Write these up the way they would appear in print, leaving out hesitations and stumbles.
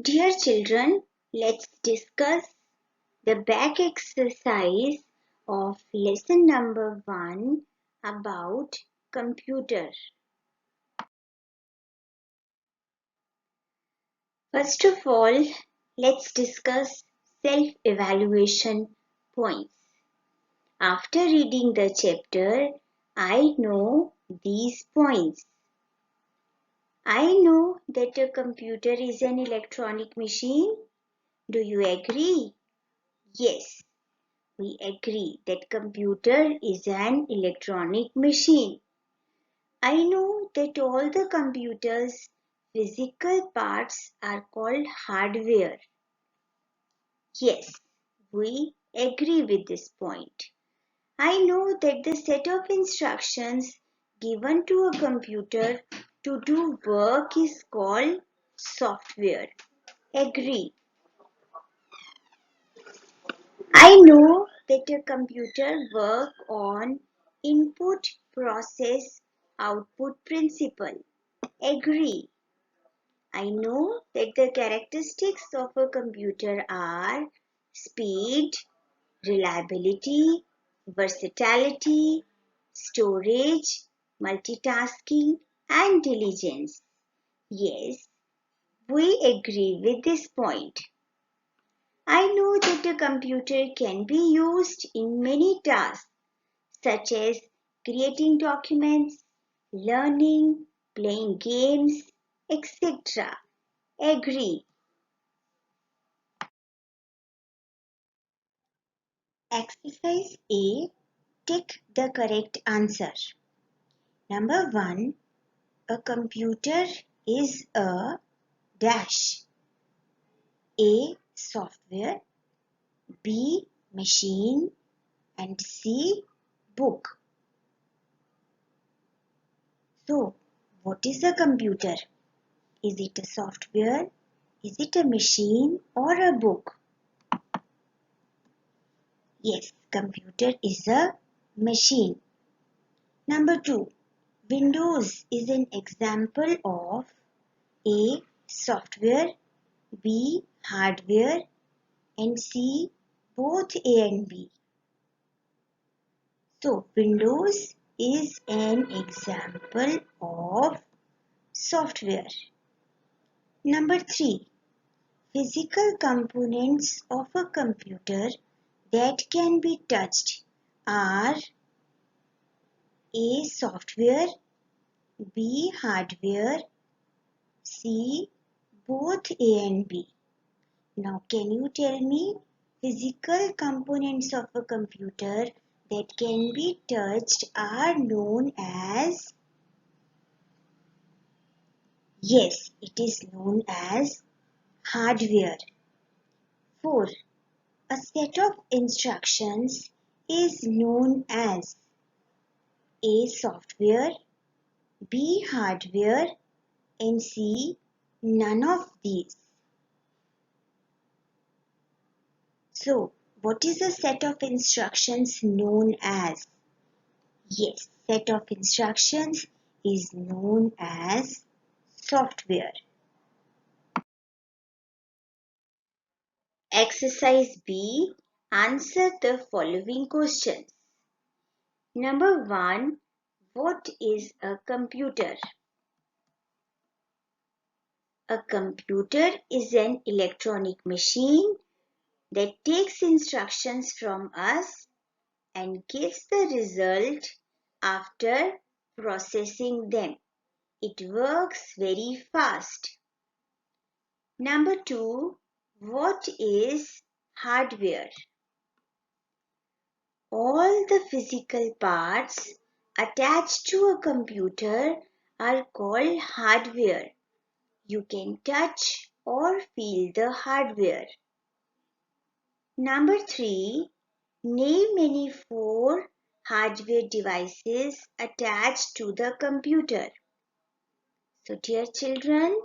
Dear children, let's discuss the back exercise of lesson number 1 about computer. First of all, let's discuss self-evaluation points. After reading the chapter, I know these points. I know that a computer is an electronic machine. Do you agree? Yes, we agree that computer is an electronic machine. I know that all the computer's physical parts are called hardware. Yes, we agree with this point. I know that the set of instructions given to a computer to do work is called software. Agree. I know that a computer works on input process output principle. Agree. I know that the characteristics of a computer are speed, reliability, versatility, storage, multitasking, and diligence. Yes, we agree with this point. I know that a computer can be used in many tasks such as creating documents, learning, playing games, etc. Agree. Exercise A. Tick the correct answer. Number 1. A computer is a dash. A. Software, B. Machine, and C. Book. So, what is a computer? Is it a software? Is it a machine or a book? Yes, computer is a machine. Number 2. Windows is an example of A. Software, B. Hardware, and C. Both A and B. So, Windows is an example of software. Number 3. Physical components of a computer that can be touched are A. Software, B. Hardware, C. Both A and B. Now, can you tell me physical components of a computer that can be touched are known as? Yes, it is known as hardware. 4. A set of instructions is known as A. Software, B. Hardware, and C. None of these. So, what is a set of instructions known as? Yes, set of instructions is known as software. Exercise B. Answer the following questions. Number 1. What is a computer? A computer is an electronic machine that takes instructions from us and gives the result after processing them. It works very fast. Number 2. What is hardware? All the physical parts attached to a computer are called hardware. You can touch or feel the hardware. Number 3. Name any 4 hardware devices attached to the computer. So, dear children,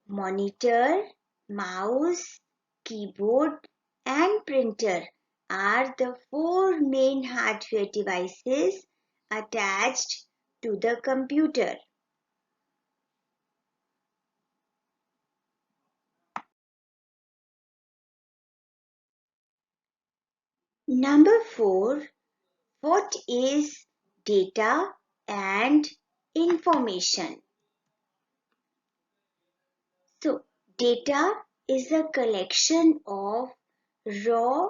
monitor, mouse, keyboard, and printer are the 4 main hardware devices attached to the computer. Number 4. What is data and information? So, data is a collection of raw,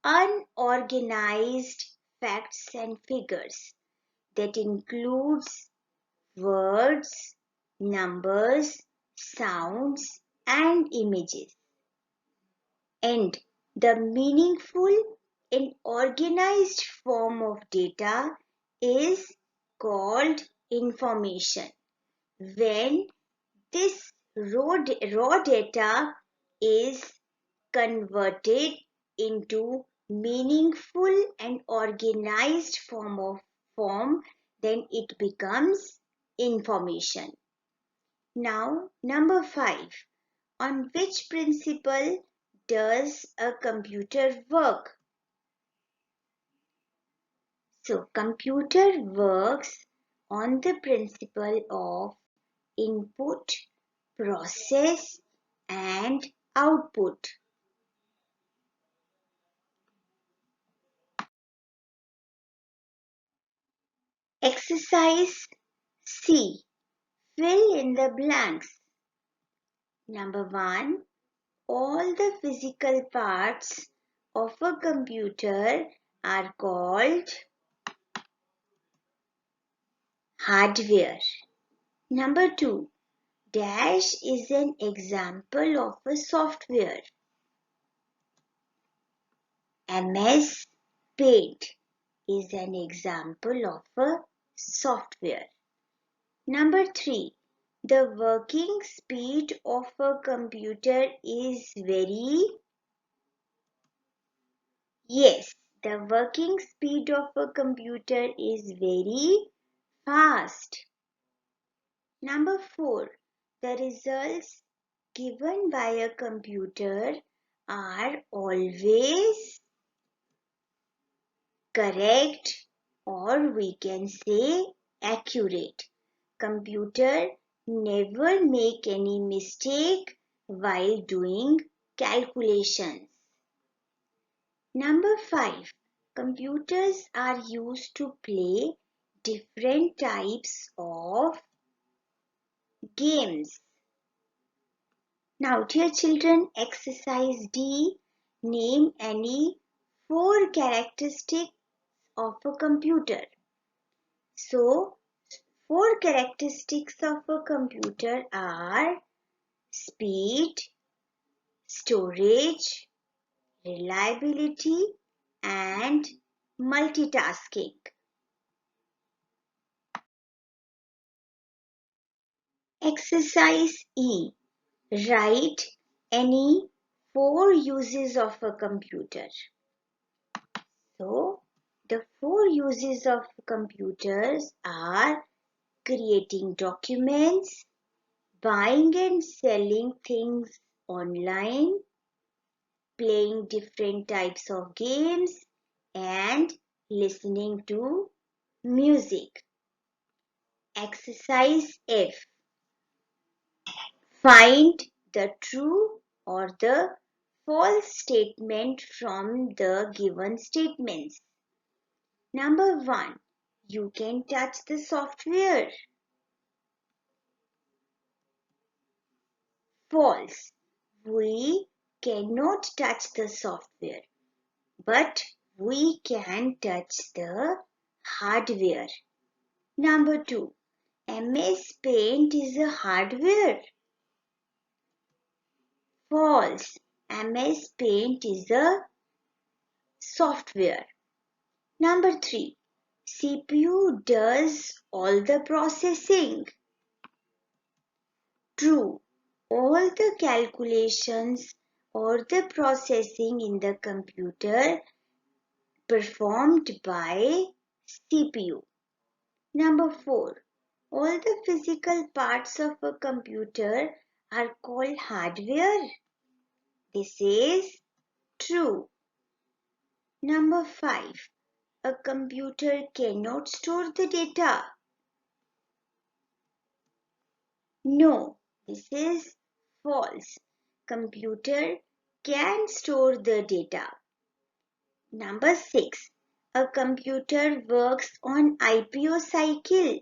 unorganized facts and figures that includes words, numbers, sounds, and images. And the meaningful and organized form of data is called information. When this raw data is converted into meaningful and organized form, then it becomes information. Now, number 5. On which principle does a computer work? So, computer works on the principle of input, process, and output. Exercise C. Fill in the blanks. Number 1. All the physical parts of a computer are called hardware. Number 2. Dash is an example of a software. MS Paint is an example of a software. Number 3. The working speed of a computer is very. Yes, the working speed of a computer is very fast. Number 4. The results given by a computer are always correct, or we can say accurate. Computer never make any mistake while doing calculations. Number 5. Computers are used to play different types of games. Now, dear children, exercise D. Name any 4 characteristics of a computer. So, 4 characteristics of a computer are speed, storage, reliability, and multitasking. Exercise E. Write any 4 uses of a computer. So, the 4 uses of computers are creating documents, buying and selling things online, playing different types of games, and listening to music. Exercise F. Find the true or the false statement from the given statements. Number 1. You can touch the software. False. We cannot touch the software, but we can touch the hardware. Number 2. MS Paint is a hardware. False. MS Paint is a software. Number 3. CPU does all the processing. True. All the calculations or the processing in the computer performed by CPU. Number 4. All the physical parts of a computer are called hardware. This is true. Number 5. A computer cannot store the data. No, this is false. Computer can store the data. Number 6. A computer works on IPO cycle.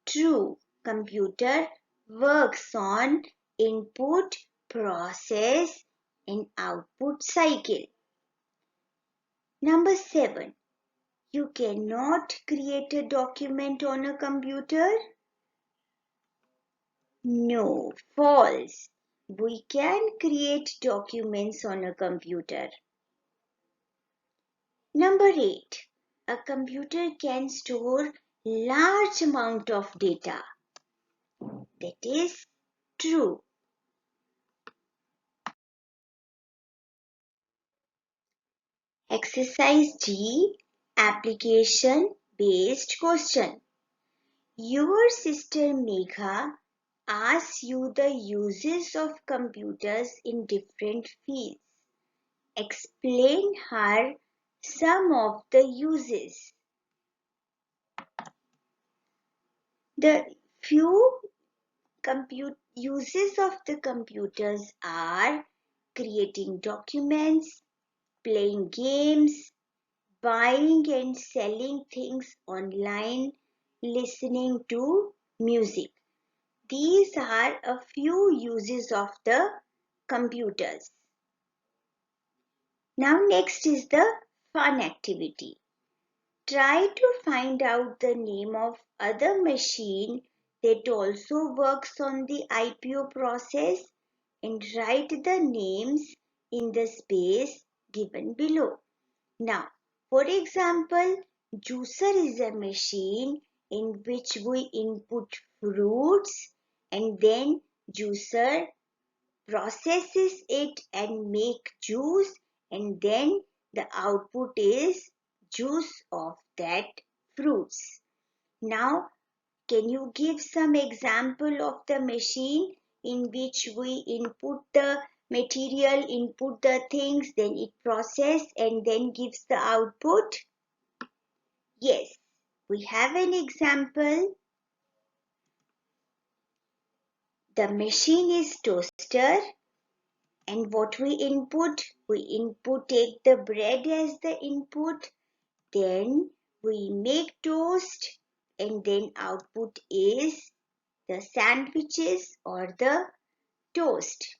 True. Computer works on input, process and output cycle. Number 7. You cannot create a document on a computer. No, false. We can create documents on a computer. Number 8. A computer can store large amount of data. That is true. Exercise G. Application based question. Your sister Megha asks you the uses of computers in different fields. Explain her some of the uses. The few uses of the computers are creating documents, playing games, buying and selling things online, listening to music. These are a few uses of the computers. Now next is the fun activity. Try to find out the name of other machine that also works on the IPO process and write the names in the space given below. Now, for example, juicer is a machine in which we input fruits and then juicer processes it and make juice, and then the output is juice of that fruits. Now, can you give some example of the machine in which we input the material, input the things, then it process and then gives the output? Yes, we have an example. The machine is toaster. And what we input? Take the bread as the input. Then we make toast and then output is the sandwiches or the toast.